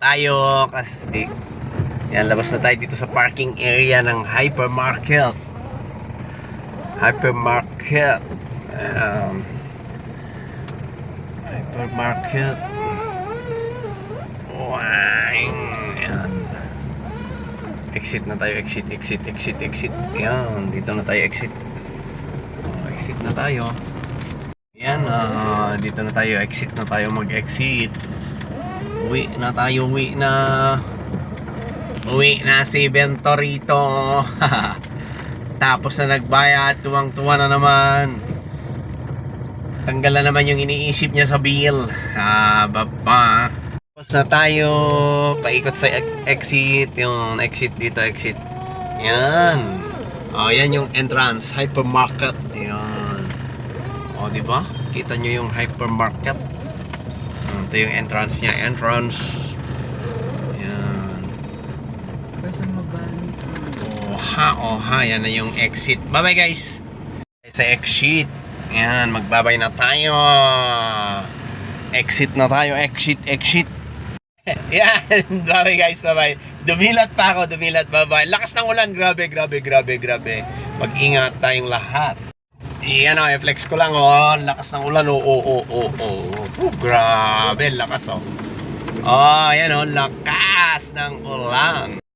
tayo kasi yan, labas na tayo dito sa parking area ng hypermarket. Hypermarket. Yan. Exit na tayo, exit. Yan, dito na tayo exit. Exit na tayo. Yan, dito na tayo, exit na tayo, mag-exit. Uwi na si Bentorito. Tapos na nagbayad, tuwang-tuwa na naman. Tanggal na naman yung iniisip niya sa bill. Baba. Tapos na tayo, paikot sa exit. Yung exit dito, exit. Yan. Yan yung entrance, hypermarket. Yan. Diba? Kita nyo yung hypermarket. Ito yung entrance niya, entrance. Yan. Yan na yung exit. Bye bye guys. Sa exit. Yan, magbabay na tayo. Exit na tayo, exit. Yan, bye bye guys, bye bye. Dumilat pa ako, bye bye. Lakas ng ulan, grabe. Mag-ingat tayong lahat. Yan flex ko lang lakas ng ulan grabe lakas yan lakas ng ulan.